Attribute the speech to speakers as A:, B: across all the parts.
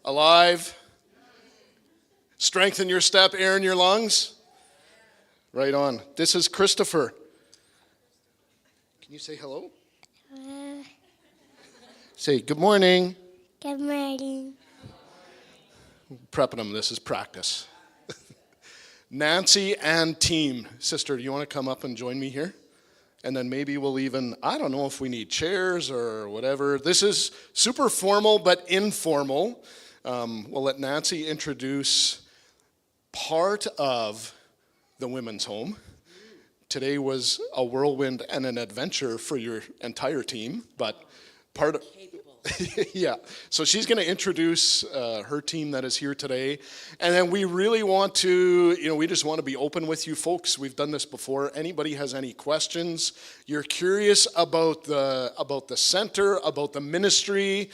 A: Alive? Strengthen your step, air in your lungs? Right on. This is Christopher. Can you say hello? Say good morning.
B: Good morning.
A: Prepping them. This is practice. Nancy and team. Sister, do you want to come up and join me here? And then maybe we'll even, I don't know if we need chairs or whatever. This is super formal but informal. We'll let Nancy introduce part of the women's home. Today was a whirlwind and an adventure for your entire team, but part of... Yeah, so she's going to introduce her team that is here today, and then we really want to, we just want to be open with you folks. We've done this before. Anybody has any questions, you're curious about the center, about the ministry,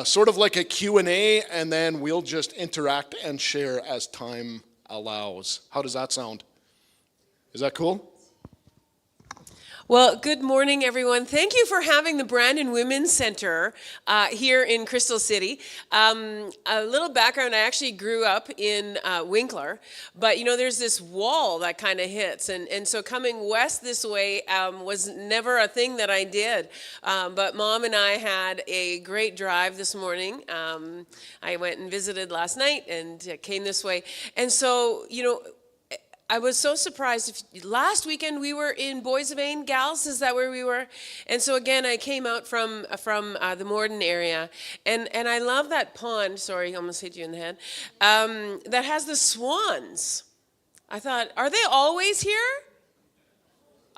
A: sort of like a Q&A, and then we'll just interact and share as time allows. How does that sound? Is that cool?
C: Well, good morning, everyone. Thank you for having the Brandon Women's Center here in Crystal City. A little background, I actually grew up in Winkler, but there's this wall that kind of hits, and so coming west this way was never a thing that I did. But Mom and I had a great drive this morning. I went and visited last night and came this way. And so, I was so surprised. Last weekend we were in Boissevain, Gals, is that where we were? And so again, I came out from the Morden area, and I love that pond. Sorry, I almost hit you in the head. That has the swans. I thought, are they always here?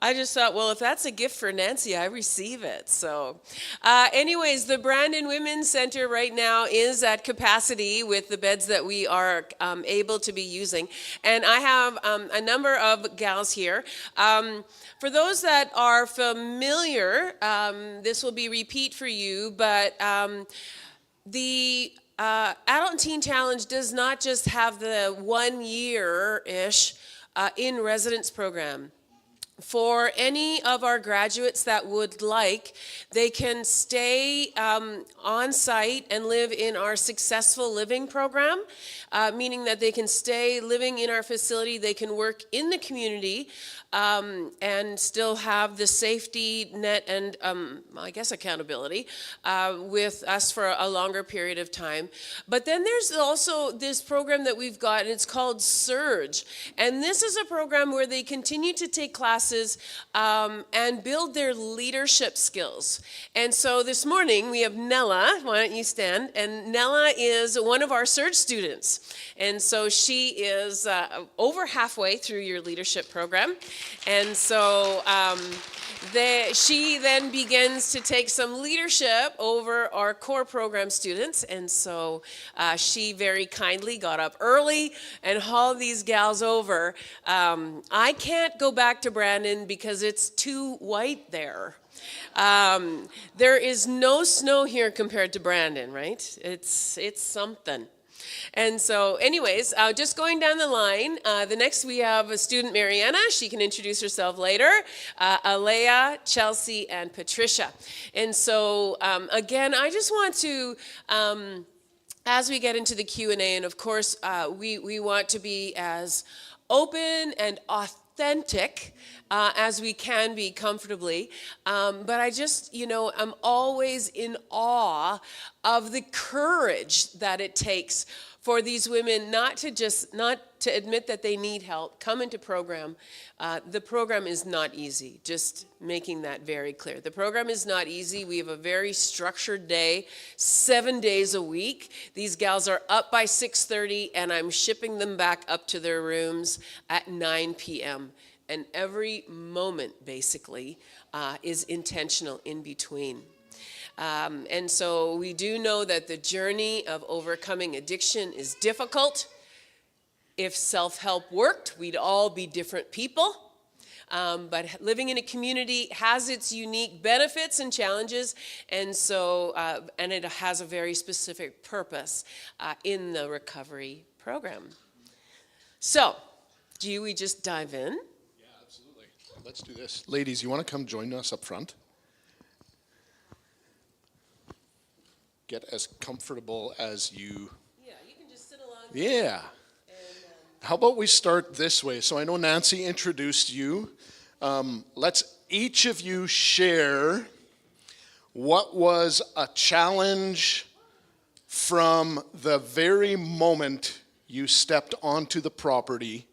C: I just thought, well, if that's a gift for Nancy, I receive it. So anyways, the Brandon Women's Center right now is at capacity with the beds that we are able to be using. And I have a number of gals here. For those that are familiar, this will be repeat for you, but the Adult and Teen Challenge does not just have the 1 year-ish in residence program. For any of our graduates that would like, they can stay on site and live in our Successful Living program, meaning that they can stay living in our facility, they can work in the community, and still have the safety net and I guess accountability with us for a longer period of time. But then there's also this program that we've got, and it's called Surge. And this is a program where they continue to take classes and build their leadership skills. And so this morning we have Nella. Why don't you stand? And Nella is one of our Surge students. And so she is over halfway through your leadership program. And so she then begins to take some leadership over our core program students. And so she very kindly got up early and hauled these gals over. I can't go back to Brandon because it's too white there. There is no snow here compared to Brandon, right? It's something. And so anyways, just going down the line, the next we have a student, Mariana. She can introduce herself later. Alea, Chelsea, and Patricia. And so again, I just want to, as we get into the Q&A, and of course, we want to be as open and authentic as we can be comfortably. But I just, I'm always in awe of the courage that it takes for these women not to admit that they need help, come into program. The program is not easy, just making that very clear. The program is not easy. We have a very structured day, 7 days a week. These gals are up by 6:30, and I'm shipping them back up to their rooms at 9 p.m. And every moment, basically, is intentional in between. And so we do know that the journey of overcoming addiction is difficult. If self-help worked, we'd all be different people. But living in a community has its unique benefits and challenges, and so and it has a very specific purpose in the recovery program. So, do we just dive in?
A: Yeah, absolutely. Let's do this. Ladies, you want to come join us up front? Get as comfortable as you Yeah. How about we start this way? So I know Nancy introduced you. Let's each of you share what was a challenge from the very moment you stepped onto the property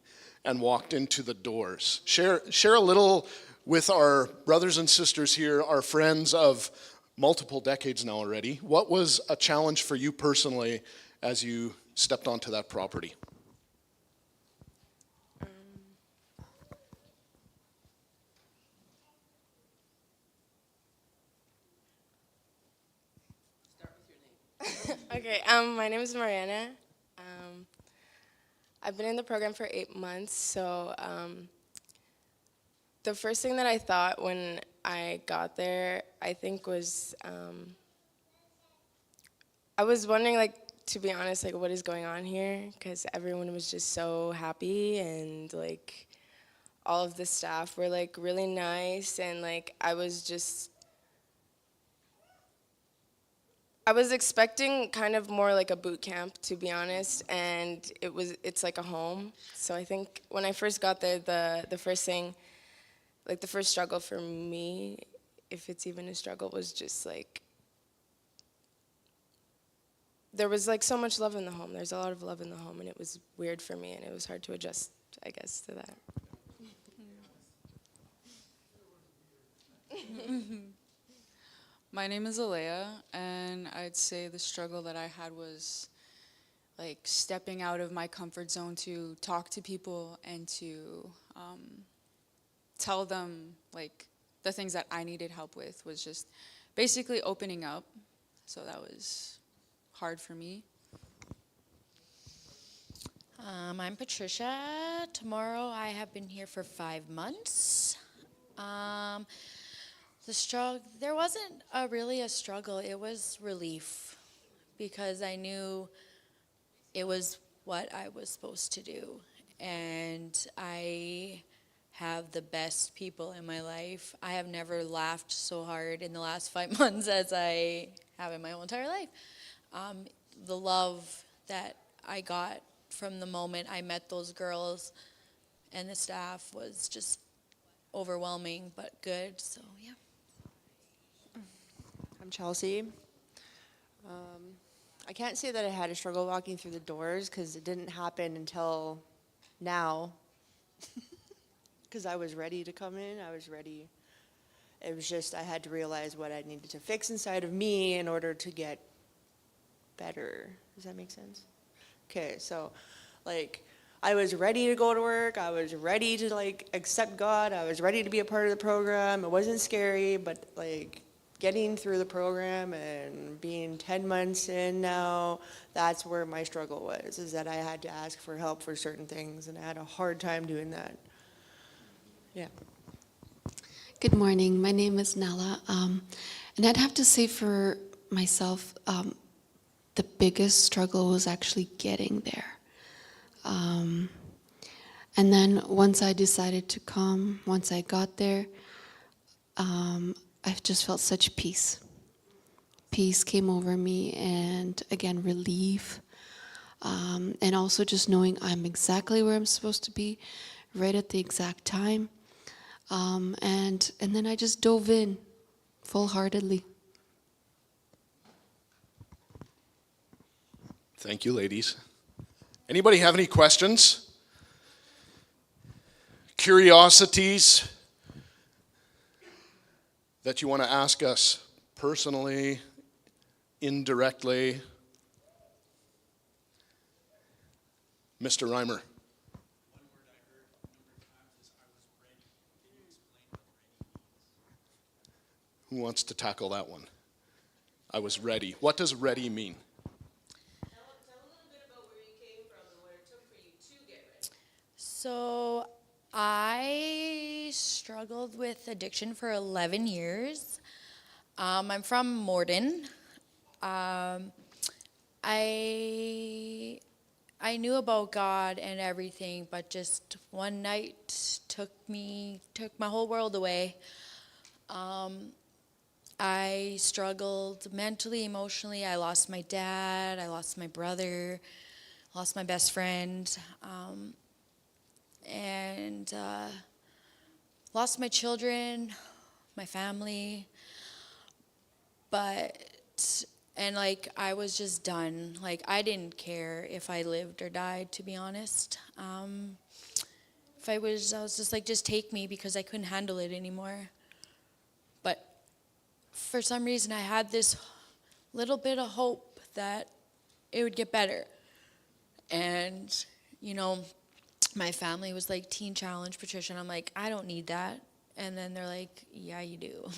A: and walked into the doors. Share a little with our brothers and sisters here, our friends of multiple decades now already. What was a challenge for you personally as you stepped onto that property?
B: Okay, my name is Mariana. I've been in the program for 8 months, so the first thing that I thought when I got there, I think was, I was wondering, like, to be honest, like, what is going on here? Because everyone was just so happy, and, like, all of the staff were, like, really nice, and, like, I was expecting kind of more like a boot camp, to be honest, and it's like a home. So I think when I first got there, the first thing, like the first struggle for me, if it's even a struggle, was just like, there was like so much love in the home. There's a lot of love in the home, and it was weird for me, and it was hard to adjust, I guess, to that.
D: My name is Alea, and I'd say the struggle that I had was like stepping out of my comfort zone to talk to people and to tell them like the things that I needed help with, was just basically opening up. So that was hard for me.
E: I'm Patricia. Tomorrow I have been here for 5 months. There wasn't really a struggle, it was relief, because I knew it was what I was supposed to do, and I have the best people in my life. I have never laughed so hard in the last 5 months as I have in my whole entire life. The love that I got from the moment I met those girls and the staff was just overwhelming, but good, so yeah.
F: I'm Chelsea. I can't say that I had a struggle walking through the doors because it didn't happen until now. Because I was ready to come in, I was ready. It was just I had to realize what I needed to fix inside of me in order to get better. Does that make sense? Okay, so like I was ready to go to work. I was ready to like accept God. I was ready to be a part of the program. It wasn't scary, but like getting through the program and being 10 months in now, that's where my struggle was, is that I had to ask for help for certain things, and I had a hard time doing that. Yeah.
G: Good morning. My name is Nella. And I'd have to say for myself, the biggest struggle was actually getting there. And then once I decided to come, once I got there, I just felt such peace. Peace came over me, and again, relief. And also just knowing I'm exactly where I'm supposed to be, right at the exact time. And then I just dove in full-heartedly.
A: Thank you, ladies. Anybody have any questions? Curiosities that you want to ask us personally, indirectly? Mr. Reimer. Who wants to tackle that one? I was ready. What does ready mean?
C: Tell a little bit about where you came from and what it took for you to get ready.
E: So I struggled with addiction for 11 years. I'm from Morden. I knew about God and everything, but just one night took my whole world away. I struggled mentally, emotionally. I lost my dad, I lost my brother, lost my best friend, and lost my children, my family. And like, I was just done. Like, I didn't care if I lived or died, to be honest. I was just like, just take me, because I couldn't handle it anymore. But for some reason, I had this little bit of hope that it would get better. And, you know, my family was like, Teen Challenge, Patricia. And I'm like, I don't need that. And then they're like, yeah, you do.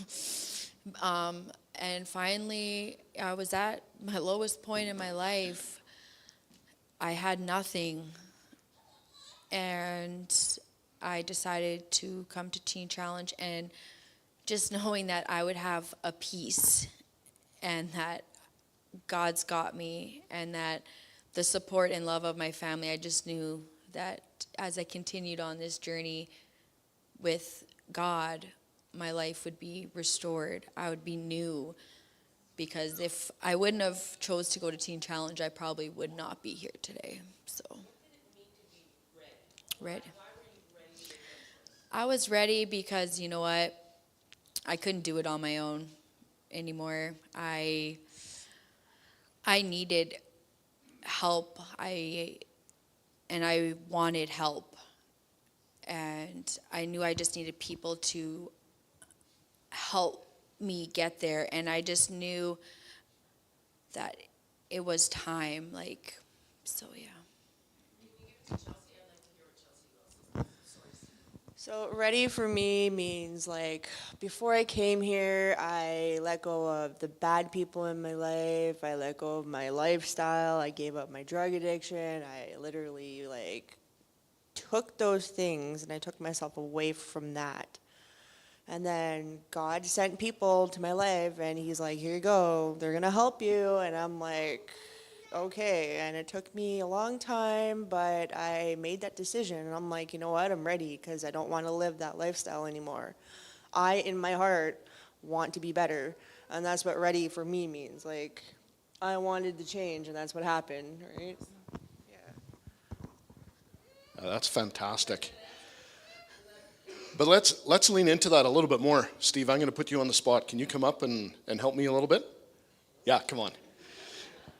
E: And finally, I was at my lowest point in my life. I had nothing. And I decided to come to Teen Challenge, and just knowing that I would have a peace, and that God's got me, and that the support and love of my family, I just knew that as I continued on this journey with God, my life would be restored. I would be new, because if I wouldn't have chose to go to Teen Challenge, I probably would not be here today. So, ready. I was ready because, you know what, I couldn't do it on my own anymore. I needed help. I wanted help, and I knew I just needed people to help me get there, and I just knew that it was time, like, so yeah.
F: So ready for me means, like, before I came here, I let go of the bad people in my life. I let go of my lifestyle. I gave up my drug addiction. I literally, like, took those things and I took myself away from that. And then God sent people to my life, and he's like, here you go, they're gonna help you. And I'm like, okay. And it took me a long time, but I made that decision, and I'm like, you know what, I'm ready, because I don't want to live that lifestyle anymore. I, in my heart, want to be better, and that's what ready for me means. Like, I wanted to change, and that's what happened, right?
A: That's fantastic. But let's lean into that a little bit more. Steve, I'm going to put you on the spot. Can you come up and help me a little bit? Yeah, come on.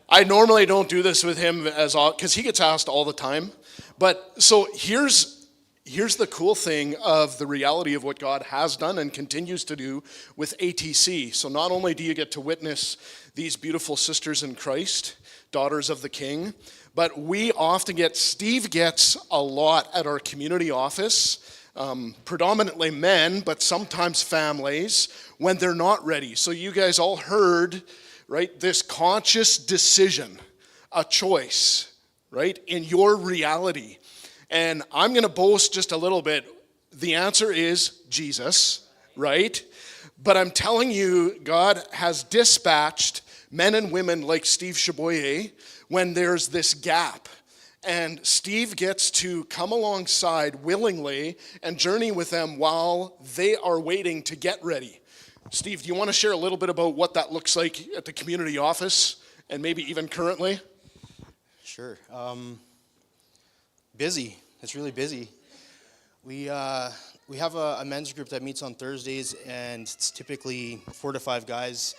A: I normally don't do this with him because he gets asked all the time. But so here's the cool thing of the reality of what God has done and continues to do with ATC. So not only do you get to witness these beautiful sisters in Christ, daughters of the King, but Steve gets a lot at our community office. Predominantly men, but sometimes families, when they're not ready. So you guys all heard, right, this conscious decision, a choice, right, in your reality. And I'm going to boast just a little bit. The answer is Jesus, right? But I'm telling you, God has dispatched men and women like Steve Chaboyer when there's this gap. And Steve gets to come alongside willingly and journey with them while they are waiting to get ready. Steve, do you want to share a little bit about what that looks like at the community office and maybe even currently?
H: Sure. Busy. It's really busy. We have a men's group that meets on Thursdays, and it's typically 4 to 5 guys.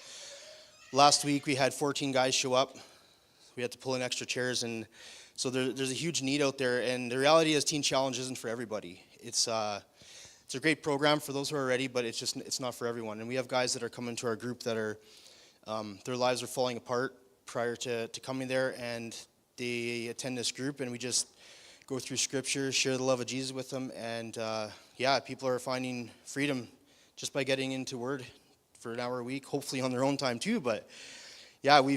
H: Last week we had 14 guys show up. We had to pull in extra chairs, and so there's a huge need out there, and the reality is Teen Challenge isn't for everybody. It's a great program for those who are ready, but it's not for everyone. And we have guys that are coming to our group that are their lives are falling apart prior to coming there, and they attend this group, and we just go through scripture, share the love of Jesus with them, and people are finding freedom just by getting into Word for an hour a week, hopefully on their own time too. But yeah, we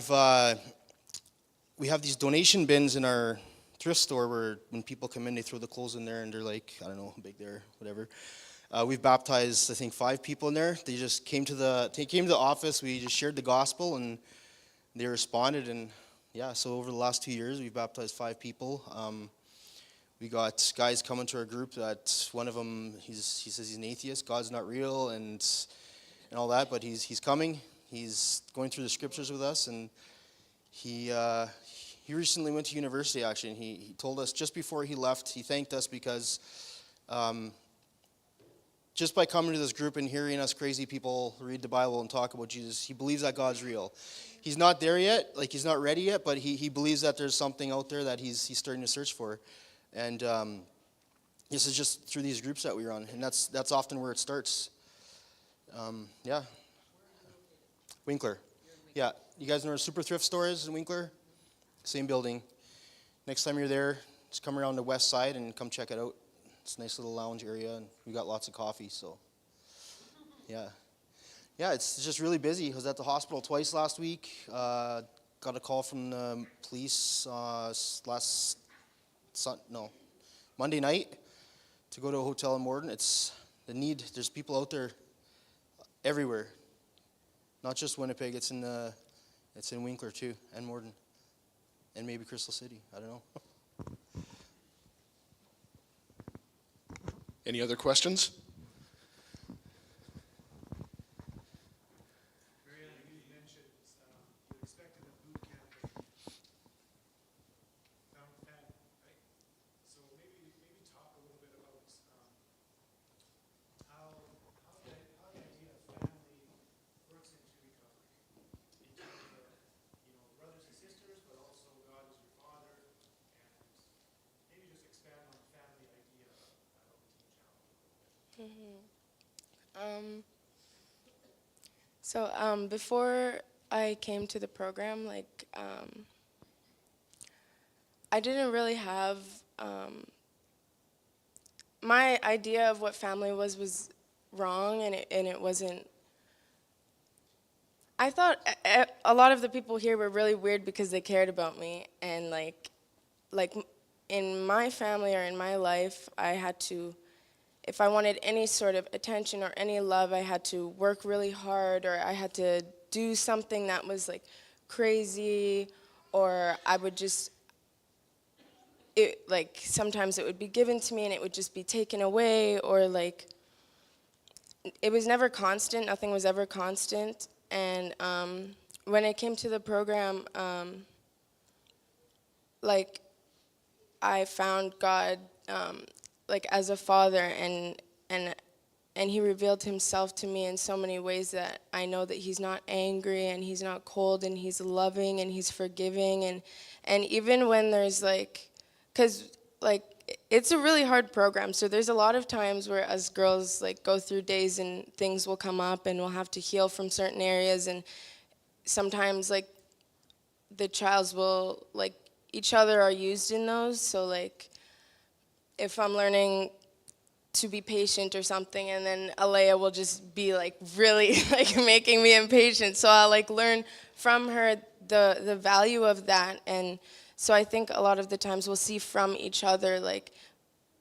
H: have these donation bins in our thrift store where when people come in, they throw the clothes in there, and they're like, I don't know how big they're, whatever. We've baptized, I think, 5 people in there. They just came to the office. We just shared the gospel, and they responded. And yeah, so over the last 2 years, we've baptized 5 people. We got guys coming to our group that one of them, he says he's an atheist, God's not real, and all that, but he's coming. He's going through the scriptures with us, and he he recently went to university, actually, and he told us just before he left, he thanked us because just by coming to this group and hearing us crazy people read the Bible and talk about Jesus, he believes that God's real. He's not there yet, like he's not ready yet, but he believes that there's something out there that he's starting to search for. And this is just through these groups that we run, and that's often where it starts. Yeah. Winkler. Yeah. You guys know where Super Thrift Store is in Winkler? Same building. Next time you're there, just come around the west side and come check it out. It's a nice little lounge area, and we got lots of coffee, so yeah. Yeah, it's just really busy. I was at the hospital twice last week. Got a call from the police Monday night to go to a hotel in Morden. It's the need. There's people out there everywhere, not just Winnipeg. It's in Winkler too, and Morden, and maybe Crystal City. I don't know.
A: Any other questions?
I: Mariana, you mentioned you expected a boot camp found family, right? So maybe talk a little bit about how the idea of family works into recovery, in terms of brothers and sisters, but also God as your father, and maybe just expand on the family idea of Teen Challenge.
B: So before I came to the program, like I didn't really have my idea of what family was wrong, and it wasn't. I thought a lot of the people here were really weird because they cared about me, and like in my family or in my life, I had to. If I wanted any sort of attention or any love, I had to work really hard, or I had to do something that was like crazy, or I would just, like sometimes it would be given to me and it would just be taken away, or like, it was never constant, nothing was ever constant. And when I came to the program, like I found God, like as a father, and he revealed himself to me in so many ways that I know that he's not angry and he's not cold, and he's loving and he's forgiving, and even when there's like, because like it's a really hard program, so there's a lot of times where us girls like go through days and things will come up and we'll have to heal from certain areas, and sometimes like the trials will, like each other are used in those, so like if I'm learning to be patient or something, and then Alea will just be like really like making me impatient, so I'll like learn from her the value of that. And so I think a lot of the times we'll see from each other, like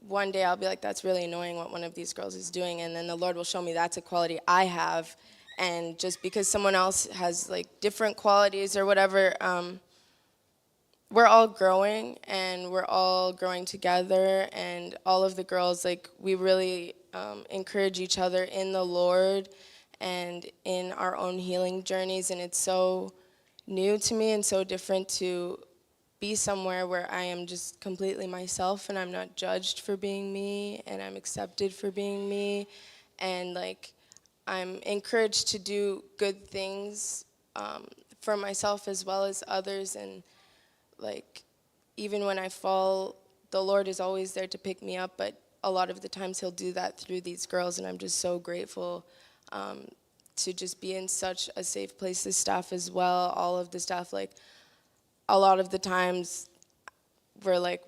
B: one day I'll be like, that's really annoying what one of these girls is doing, and then the Lord will show me that's a quality I have, and just because someone else has like different qualities or whatever, we're all growing, and we're all growing together, and all of the girls, like, we really encourage each other in the Lord and in our own healing journeys, and it's so new to me and so different to be somewhere where I am just completely myself, and I'm not judged for being me, and I'm accepted for being me, and, like, I'm encouraged to do good things for myself as well as others, and like, even when I fall, the Lord is always there to pick me up, but a lot of the times he'll do that through these girls, and I'm just so grateful to just be in such a safe place. The staff as well, all of the staff, like, a lot of the times we're like,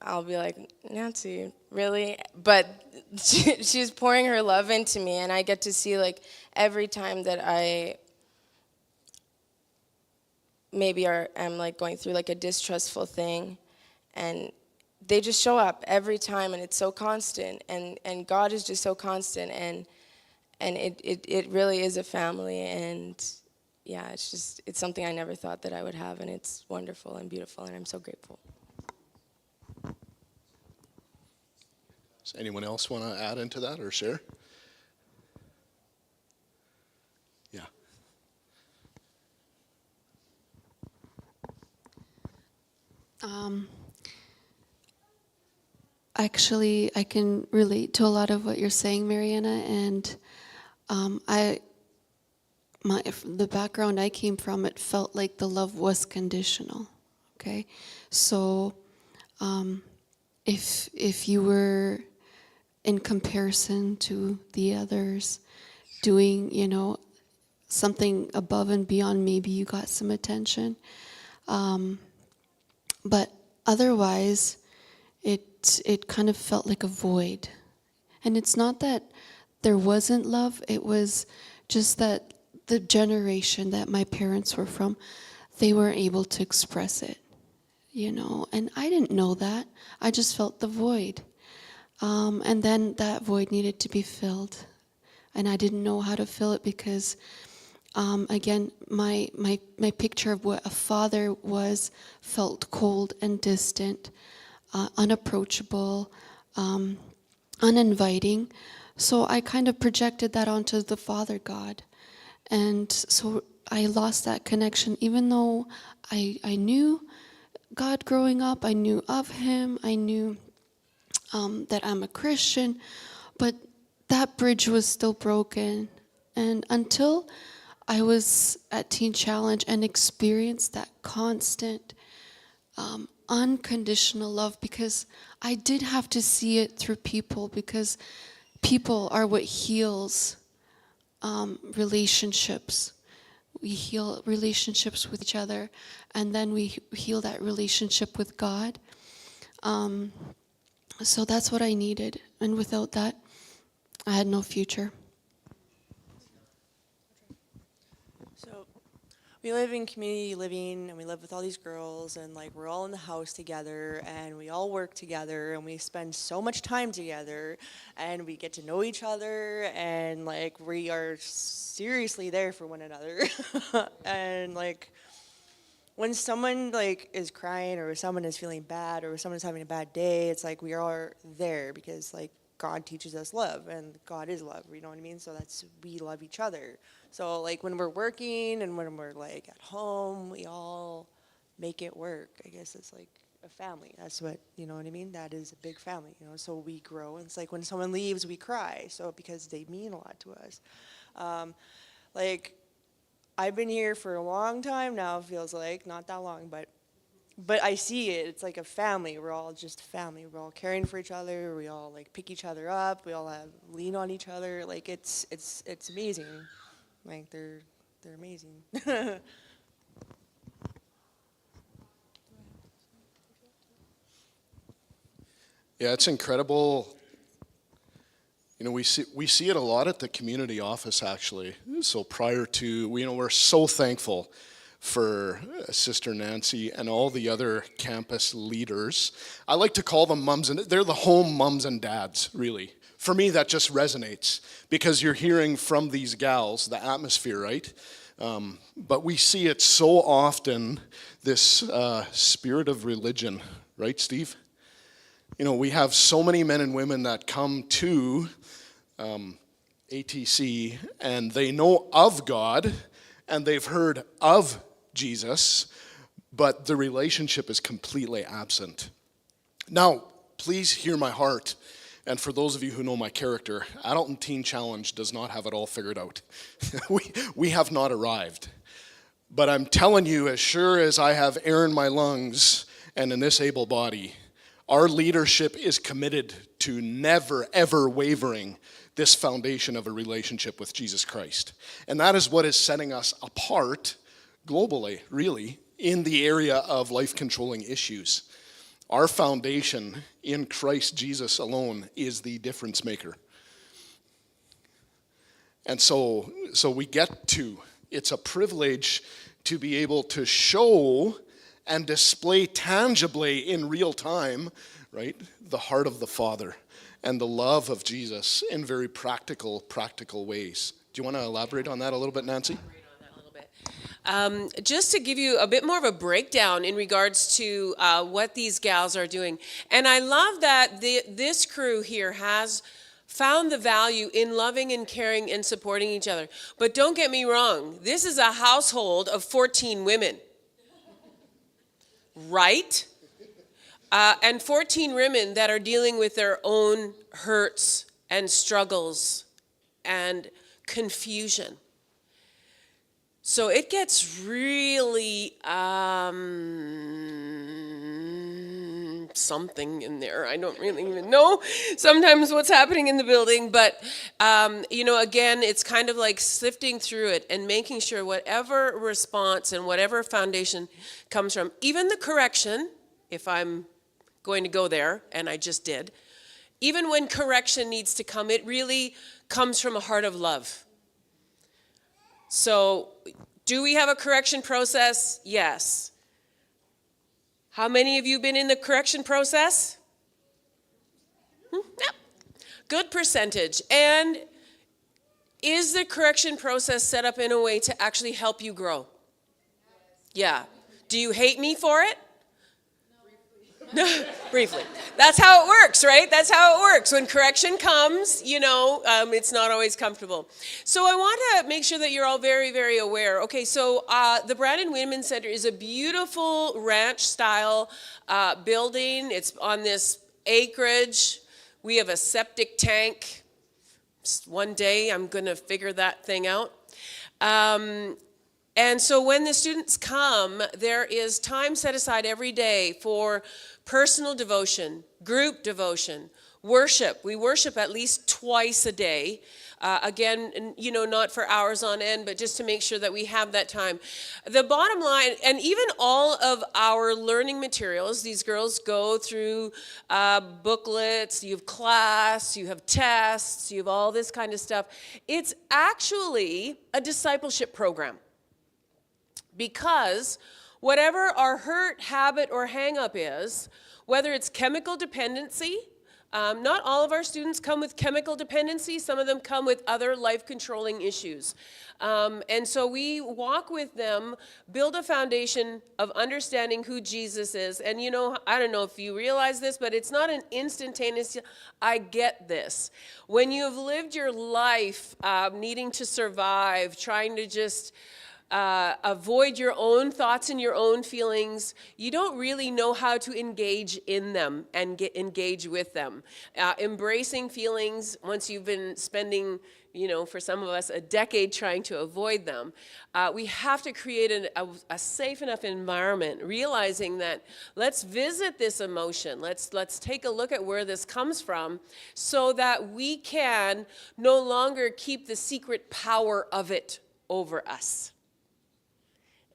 B: I'll be like, Nancy, really? But she's pouring her love into me, and I get to see, like, every time that I maybe am like going through like a distrustful thing, and they just show up every time, and it's so constant, and God is just so constant, and it really is a family, and yeah, it's something I never thought that I would have, and it's wonderful and beautiful, and I'm so grateful.
A: Does anyone else want to add into that or share? Yeah.
G: Actually, I can relate to a lot of what you're saying, Mariana, and the background I came from, it felt like the love was conditional. Okay, so if you were in comparison to the others doing, something above and beyond, maybe you got some attention, but otherwise, it kind of felt like a void. And it's not that there wasn't love, it was just that the generation that my parents were from, they weren't able to express it, and I didn't know that. I just felt the void. And then that void needed to be filled. And I didn't know how to fill it because, again, my picture of what a father was felt cold and distant, unapproachable, uninviting. So I kind of projected that onto the Father God. And so I lost that connection, even though I knew God growing up, I knew of Him, I knew that I'm a Christian, but that bridge was still broken. And until I was at Teen Challenge and experienced that constant, unconditional love, because I did have to see it through people, because people are what heals relationships. We heal relationships with each other, and then we heal that relationship with God. So that's what I needed, and without that, I had no future.
F: So we live in community living, and we live with all these girls, and like we're all in the house together, and we all work together, and we spend so much time together, and we get to know each other, and like we are seriously there for one another. And like when someone like is crying, or someone is feeling bad, or someone's having a bad day, it's like we are there because like God teaches us love, and God is love, you know what I mean? So we love each other. So like when we're working and when we're like at home, we all make it work. I guess it's like a family. That's what, you know what I mean? That is a big family, so we grow. And it's like when someone leaves, we cry. So because they mean a lot to us. Like I've been here for a long time now, it feels like, not that long, but I see it. It's like a family. We're all just family. We're all caring for each other. We all like pick each other up. We all lean on each other. Like it's amazing. Like they're amazing.
A: Yeah, it's incredible. We see it a lot at the community office, actually. So prior to, we're so thankful for Sister Nancy and all the other campus leaders. I like to call them mums, and they're the home mums and dads, really. For me, that just resonates because you're hearing from these gals, the atmosphere, right? But we see it so often, this spirit of religion, right, Steve? We have so many men and women that come to ATC and they know of God and they've heard of Jesus, but the relationship is completely absent. Now, please hear my heart. And for those of you who know my character, Adult and Teen Challenge does not have it all figured out. we have not arrived. But I'm telling you, as sure as I have air in my lungs and in this able body, our leadership is committed to never, ever wavering this foundation of a relationship with Jesus Christ. And that is what is setting us apart globally, really, in the area of life-controlling issues. Our foundation in Christ Jesus alone is the difference maker. And so we get to, it's a privilege to be able to show and display tangibly in real time, right, the heart of the Father and the love of Jesus in very practical ways. Do you want to elaborate on that a little bit, Nancy?
C: Just to give you a bit more of a breakdown in regards to what these gals are doing. And I love that this crew here has found the value in loving and caring and supporting each other. But don't get me wrong, this is a household of 14 women. Right? and 14 women that are dealing with their own hurts and struggles and confusion. So it gets really something in there. I don't really even know sometimes what's happening in the building, but again, it's kind of like sifting through it and making sure whatever response and whatever foundation comes from, even the correction, if I'm going to go there, and I just did, even when correction needs to come, it really comes from a heart of love. So, do we have a correction process? Yes. How many of you been in the correction process? Yep. Good percentage. And is the correction process set up in a way to actually help you grow? Yeah. Do you hate me for it? No. Briefly. That's how it works, right? That's how it works. When correction comes, it's not always comfortable. So I want to make sure that you're all very, very aware. Okay, so the Brandon Women's Center is a beautiful ranch-style building. It's on this acreage. We have a septic tank. One day I'm going to figure that thing out. And so when the students come, there is time set aside every day for personal devotion, group devotion, worship. We worship at least twice a day. Again, not for hours on end, but just to make sure that we have that time. The bottom line, and even all of our learning materials, these girls go through booklets, you have class, you have tests, you have all this kind of stuff. It's actually a discipleship program. Because whatever our hurt, habit, or hang-up is, whether it's chemical dependency, not all of our students come with chemical dependency. Some of them come with other life-controlling issues. And so we walk with them, build a foundation of understanding who Jesus is. And I don't know if you realize this, but it's not an instantaneous, I get this. When you have lived your life needing to survive, trying to just avoid your own thoughts and your own feelings, you don't really know how to engage in them and engage with them. Embracing feelings, once you've been spending, for some of us, a decade trying to avoid them, we have to create a safe enough environment, realizing that let's visit this emotion, let's take a look at where this comes from, so that we can no longer keep the secret power of it over us.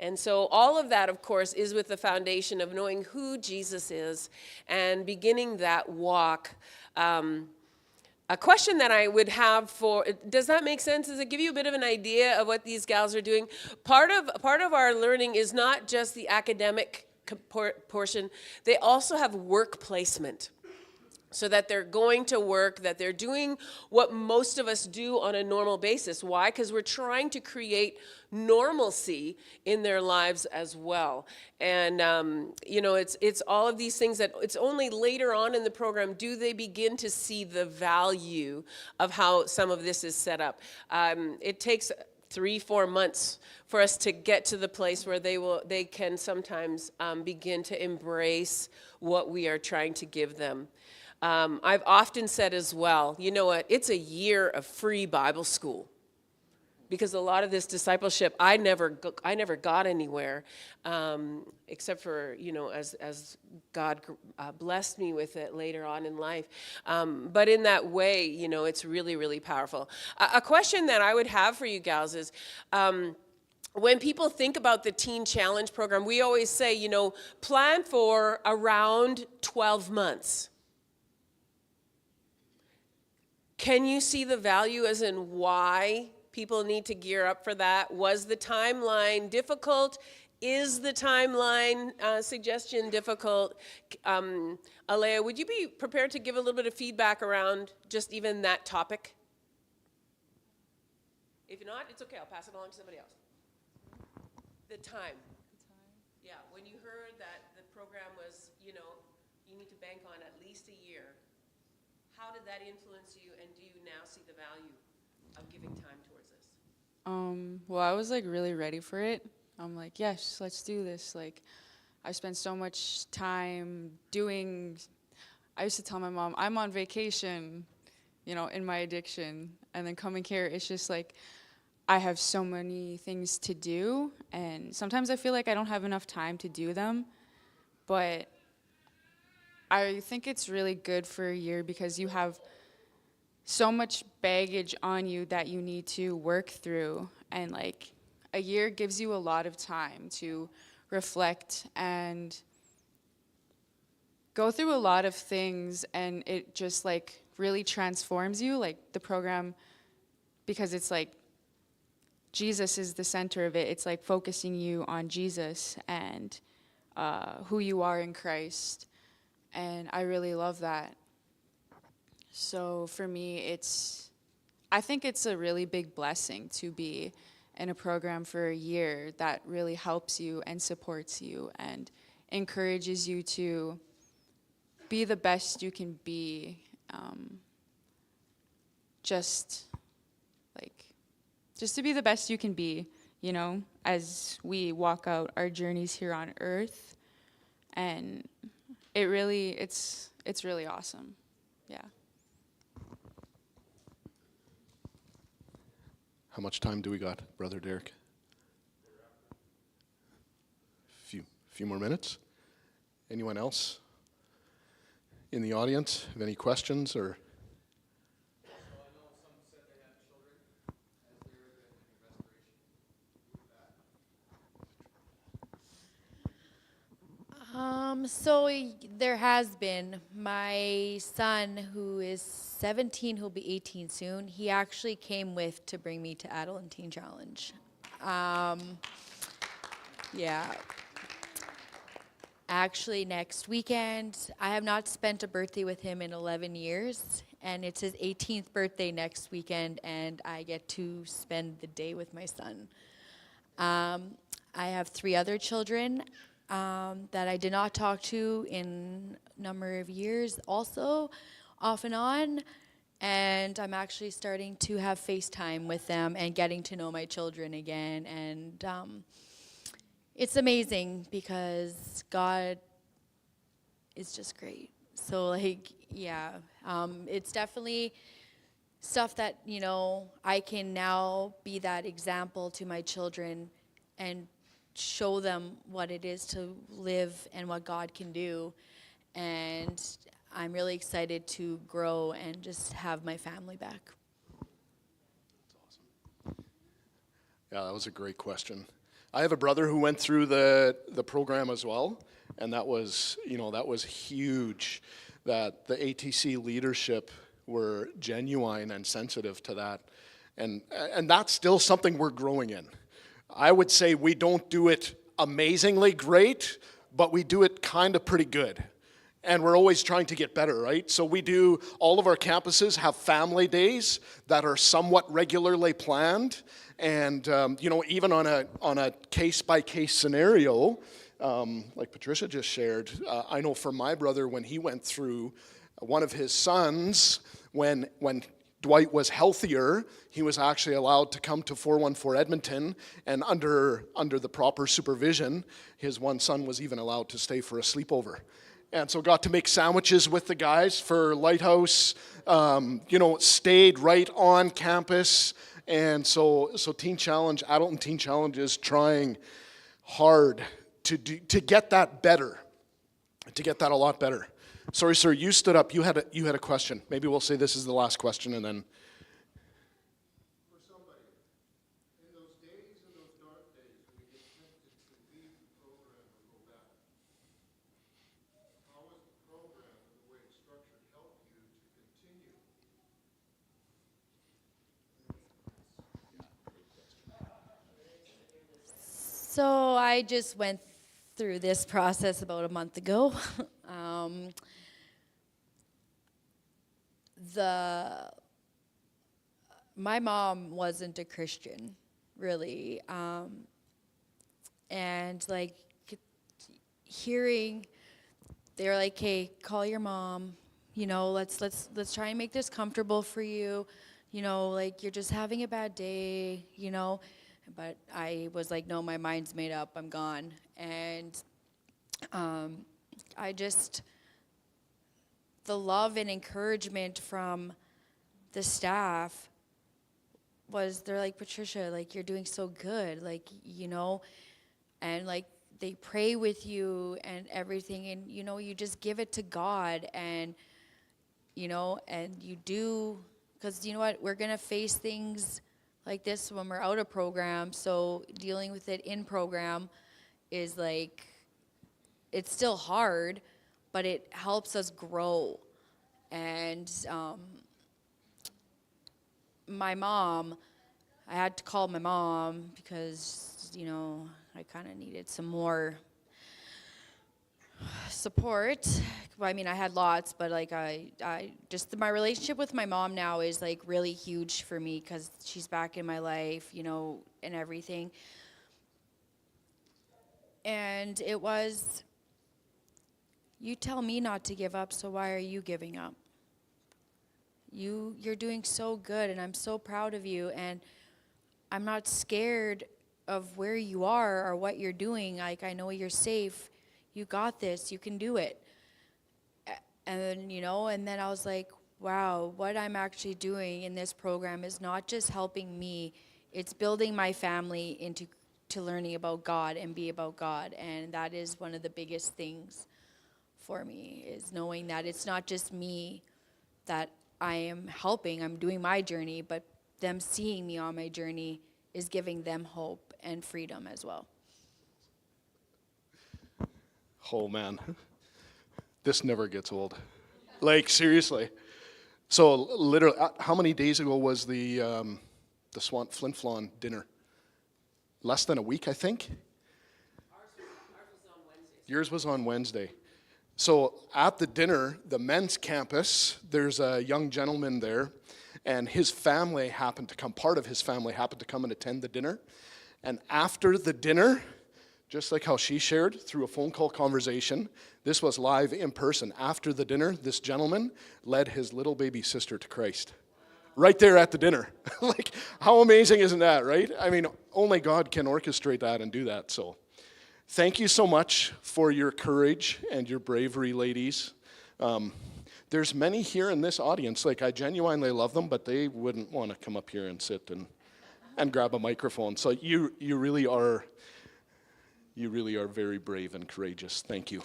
C: And so all of that, of course, is with the foundation of knowing who Jesus is and beginning that walk. A question that I would have does that make sense? Does it give you a bit of an idea of what these gals are doing? Part of our learning is not just the academic portion. They also have work placement. So that they're going to work, that they're doing what most of us do on a normal basis. Why? Because we're trying to create normalcy in their lives as well. And, it's all of these things that it's only later on in the program do they begin to see the value of how some of this is set up. It takes 3-4 months for us to get to the place where they can sometimes begin to embrace what we are trying to give them. I've often said as well, you know what, it's a year of free Bible school. Because a lot of this discipleship, I never got anywhere, except for, as God blessed me with it later on in life. But in that way, it's really, really powerful. A question that I would have for you gals is, when people think about the Teen Challenge program, we always say, plan for around 12 months. Can you see the value as in why people need to gear up for that? Was the timeline difficult? Is the timeline suggestion difficult? Alea, would you be prepared to give a little bit of feedback around just even that topic? If not, it's okay. I'll pass it along to somebody else. The time. Yeah, when you heard that the program was, you need to bank on at least a year, how did that influence you, and do you now see the value of giving time towards this?
D: Well, I was really ready for it. I'm like, yes, let's do this. I spend so much time doing. I used to tell my mom, I'm on vacation, you know, in my addiction. And then coming here, it's just like, I have so many things to do. And sometimes I feel like I don't have enough time to do them. But I think it's really good for a year because you have so much baggage on you that you need to work through. And like, a year gives you a lot of time to reflect and go through a lot of things, and it just like really transforms you, like the program, because it's like Jesus is the center of it. It's like focusing you on Jesus and who you are in Christ, and I really love that. So for me, I think it's a really big blessing to be in a program for a year that really helps you and supports you and encourages you to be the best you can be, just to be the best you can be, you know, as we walk out our journeys here on earth. And it's really awesome. Yeah.
A: How much time do we got, Brother Derek? Few more minutes. Anyone else in the audience have any questions or?
E: There has been my son who is 17, who'll be 18 soon. He actually came with to bring me to Adult Teen Challenge. Yeah. Actually, next weekend, I have not spent a birthday with him in 11 years, and it's his 18th birthday next weekend, and I get to spend the day with my son. I have 3 other children that I did not talk to in a number of years also, off and on, and I'm actually starting to have FaceTime with them and getting to know my children again, and it's amazing because God is just great. So like, yeah, it's definitely stuff that, you know, I can now be that example to my children and show them what it is to live and what God can do. And I'm really excited to grow and just have my family back.
A: Yeah, that was a great question. I have a brother who went through the program as well, and that was huge that the ATC leadership were genuine and sensitive to that. And that's still something we're growing in. I would say we don't do it amazingly great, but we do it kind of pretty good. And we're always trying to get better, right? So we do, all of our campuses have family days that are somewhat regularly planned. And, even on a case-by-case scenario, like Patricia just shared, I know for my brother, when he went through, one of his sons, when Dwight was healthier, he was actually allowed to come to 414 Edmonton, and under the proper supervision, his one son was even allowed to stay for a sleepover. And so got to make sandwiches with the guys for Lighthouse, stayed right on campus. And so Teen Challenge, Adult and Teen Challenge is trying hard to get that better, to get that a lot better. Sorry, sir, you stood up. You had a question. Maybe we'll say this is the last question, and then.
I: For somebody, in those days, in those dark days, when you get tempted to leave the program and go back, how has the program and the way it's structured helped you to continue?
E: So I just went through this process about a month ago. My mom wasn't a Christian, really, and like hearing, they were like, "Hey, call your mom. Let's try and make this comfortable for you. Like you're just having a bad day. But I was like, no, my mind's made up. I'm gone. And I just, the love and encouragement from the staff was, they're like, Patricia, like, you're doing so good, like, and like, they pray with you and everything, and you just give it to God, and and you do, because you know what, we're gonna face things like this when we're out of program, so dealing with it in program is like, it's still hard, but it helps us grow. And my mom, I had to call my mom because, I kind of needed some more support. I mean, I had lots, but like I just, my relationship with my mom now is like really huge for me because she's back in my life, and everything. And it was, you tell me not to give up, so why are you giving up? You're doing so good, and I'm so proud of you, and I'm not scared of where you are or what you're doing. Like, I know you're safe. You got this. You can do it. And then, and then I was like, wow, what I'm actually doing in this program is not just helping me, it's building my family into learning about God and be about God. And that is one of the biggest things for me, is knowing that it's not just me that I am helping, I'm doing my journey, but them seeing me on my journey is giving them hope and freedom as well.
A: Oh man, this never gets old. Like, seriously. So literally, how many days ago was the Flin Flon dinner? Less than a week, I think?
C: Ours was on Wednesday.
A: Yours was on Wednesday. So at the dinner, the men's campus, there's a young gentleman there, and his family happened to come, part of his family happened to come and attend the dinner. And after the dinner, just like how she shared through a phone call conversation, this was live in person. After the dinner, this gentleman led his little baby sister to Christ. Right there at the dinner. Like, how amazing isn't that, right? I mean, only God can orchestrate that and do that, so. Thank you so much for your courage and your bravery, ladies. There's many here in this audience, like, I genuinely love them, but they wouldn't want to come up here and sit and grab a microphone. So you really are very brave and courageous. Thank you.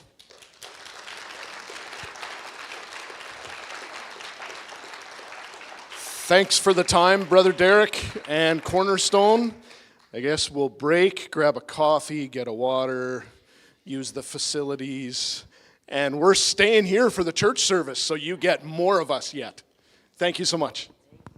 A: Thanks for the time, Brother Derek and Cornerstone. I guess we'll break, grab a coffee, get a water, use the facilities, and we're staying here for the church service, so you get more of us yet. Thank you so much.